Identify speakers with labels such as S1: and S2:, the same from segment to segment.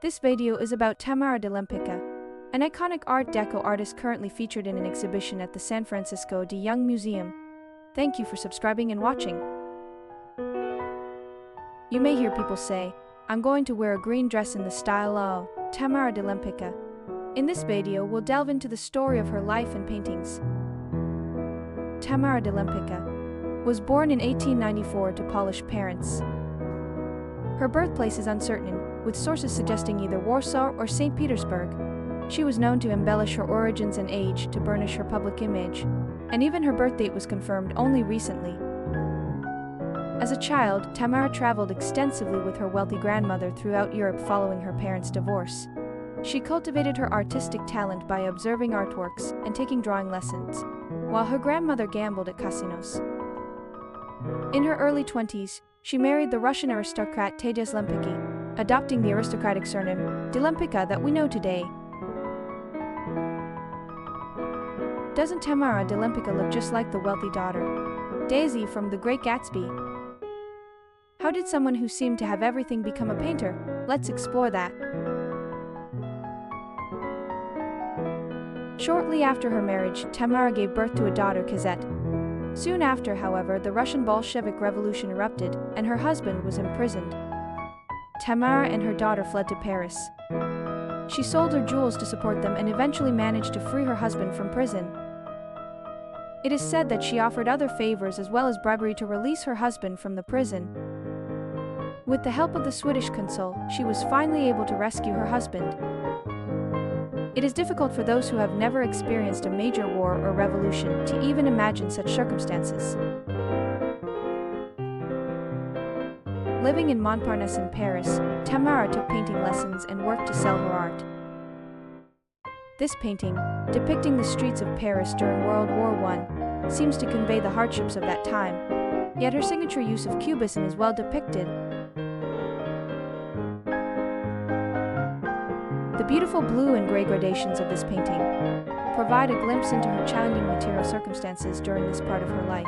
S1: This video is about Tamara de Lempicka, an iconic Art Deco artist currently featured in an exhibition at the San Francisco de Young Museum. Thank you for subscribing and watching. You may hear people say, "I'm going to wear a green dress in the style of Tamara de Lempicka." In this video, we'll delve into the story of her life and paintings. Tamara de Lempicka was born in 1894 to Polish parents. Her birthplace is uncertain, with sources suggesting either Warsaw or St. Petersburg. She was known to embellish her origins and age to burnish her public image, and even her birth date was confirmed only recently. As a child, Tamara traveled extensively with her wealthy grandmother throughout Europe following her parents' divorce. She cultivated her artistic talent by observing artworks and taking drawing lessons, while her grandmother gambled at casinos. In her early 20s, she married the Russian aristocrat Tadeusz Lempicki, adopting the aristocratic surname de Lempicka that we know today. Doesn't Tamara de Lempicka look just like the wealthy daughter, Daisy from The Great Gatsby? How did someone who seemed to have everything become a painter? Let's explore that. Shortly after her marriage, Tamara gave birth to a daughter, Kazette. Soon after, however, the Russian Bolshevik Revolution erupted, and her husband was imprisoned. Tamara and her daughter fled to Paris. She sold her jewels to support them and eventually managed to free her husband from prison. It is said that she offered other favors as well as bribery to release her husband from the prison. With the help of the Swedish consul, she was finally able to rescue her husband. It is difficult for those who have never experienced a major war or revolution to even imagine such circumstances. Living in Montparnasse in Paris, Tamara took painting lessons and worked to sell her art. This painting, depicting the streets of Paris during World War I, seems to convey the hardships of that time, yet her signature use of cubism is well depicted. The beautiful blue and gray gradations of this painting provide a glimpse into her challenging material circumstances during this part of her life.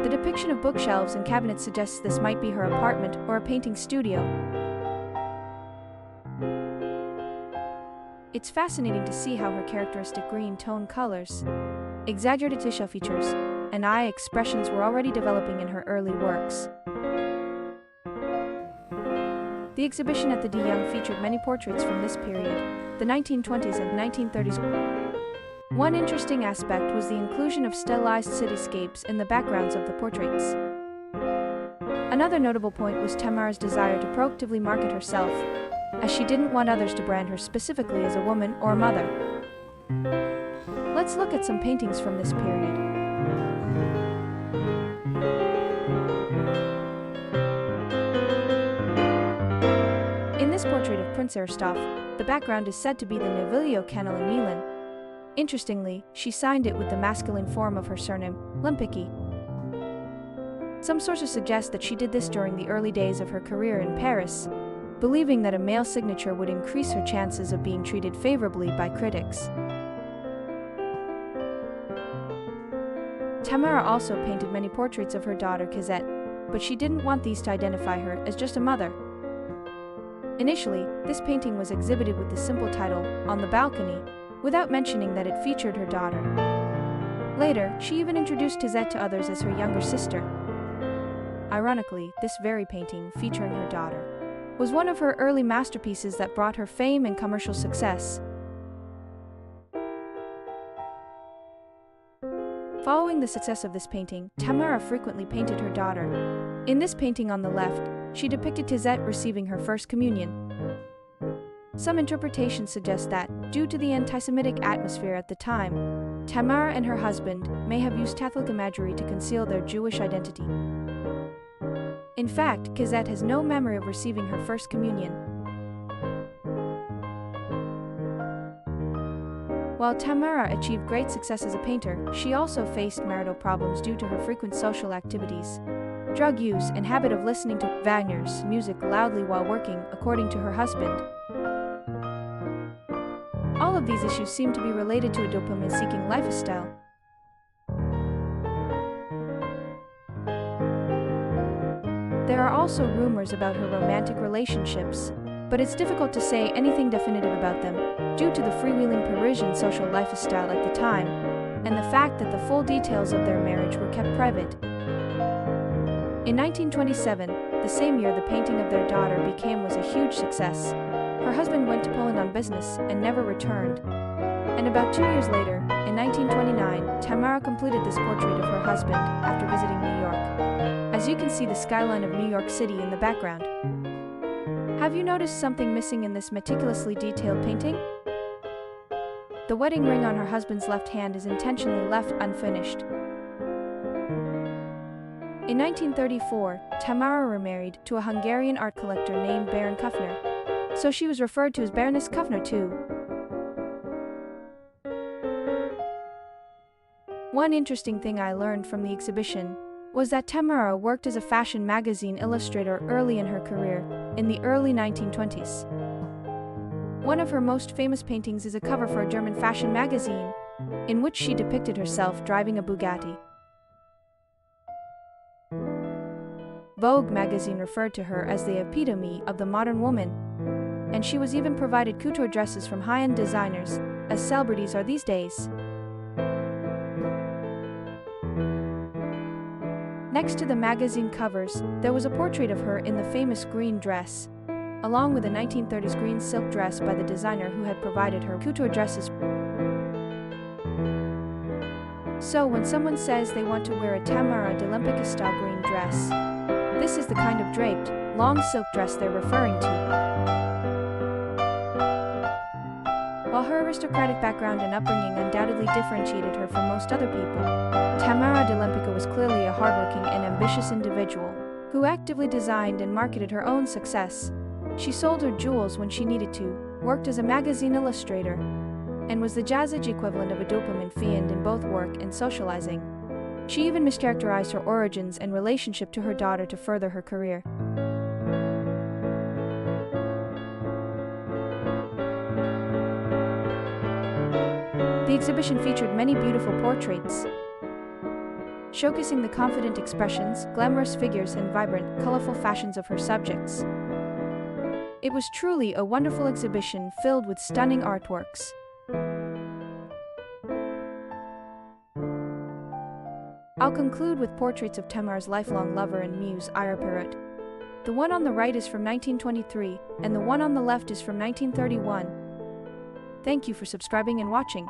S1: The depiction of bookshelves and cabinets suggests this might be her apartment or a painting studio. It's fascinating to see how her characteristic green tone colors, exaggerated facial features, and eye expressions were already developing in her early works. The exhibition at the de Young featured many portraits from this period, the 1920s and 1930s. One interesting aspect was the inclusion of stylized cityscapes in the backgrounds of the portraits. Another notable point was Tamara's desire to proactively market herself, as she didn't want others to brand her specifically as a woman or mother. Let's look at some paintings from this period. In this portrait of Prince Aristov, the background is said to be the Naviglio Canal in Milan. Interestingly, she signed it with the masculine form of her surname, Lempicki. Some sources suggest that she did this during the early days of her career in Paris, believing that a male signature would increase her chances of being treated favorably by critics. Tamara also painted many portraits of her daughter Kazette, but she didn't want these to identify her as just a mother. Initially, this painting was exhibited with the simple title, "On the Balcony," without mentioning that it featured her daughter. Later, she even introduced Tizette to others as her younger sister. Ironically, this very painting, featuring her daughter, was one of her early masterpieces that brought her fame and commercial success. Following the success of this painting, Tamara frequently painted her daughter. In this painting on the left, she depicted Tizette receiving her first communion. Some interpretations suggest that, due to the anti-Semitic atmosphere at the time, Tamara and her husband may have used Catholic imagery to conceal their Jewish identity. In fact, Kazette has no memory of receiving her first communion. While Tamara achieved great success as a painter, she also faced marital problems due to her frequent social activities, drug use, and habit of listening to Wagner's music loudly while working, according to her husband. All of these issues seem to be related to a dopamine-seeking lifestyle. There are also rumors about her romantic relationships, but it's difficult to say anything definitive about them, due to the freewheeling Parisian social lifestyle at the time, and the fact that the full details of their marriage were kept private. In 1927, the same year the painting of their daughter was a huge success. Her husband went to Poland on business and never returned. And about 2 years later, in 1929, Tamara completed this portrait of her husband after visiting New York. As you can see the skyline of New York City in the background. Have you noticed something missing in this meticulously detailed painting? The wedding ring on her husband's left hand is intentionally left unfinished. In 1934, Tamara remarried to a Hungarian art collector named Baron Kuffner, so she was referred to as Baroness Kuffner too. One interesting thing I learned from the exhibition was that Tamara worked as a fashion magazine illustrator early in her career, in the early 1920s. One of her most famous paintings is a cover for a German fashion magazine, in which she depicted herself driving a Bugatti. Vogue magazine referred to her as the epitome of the modern woman, and she was even provided couture dresses from high-end designers, as celebrities are these days. Next to the magazine covers, there was a portrait of her in the famous green dress, along with a 1930s green silk dress by the designer who had provided her couture dresses. So when someone says they want to wear a Tamara de Lempicka style green dress, this is the kind of draped, long silk dress they're referring to. While her aristocratic background and upbringing undoubtedly differentiated her from most other people, Tamara de Lempicka was clearly a hardworking and ambitious individual who actively designed and marketed her own success. She sold her jewels when she needed to, worked as a magazine illustrator, and was the jazz-age equivalent of a dopamine fiend in both work and socializing. She even mischaracterized her origins and relationship to her daughter to further her career. The exhibition featured many beautiful portraits, showcasing the confident expressions, glamorous figures, and vibrant, colorful fashions of her subjects. It was truly a wonderful exhibition filled with stunning artworks. I'll conclude with portraits of Tamara's lifelong lover and muse, Ira Perot. The one on the right is from 1923, and the one on the left is from 1931. Thank you for subscribing and watching.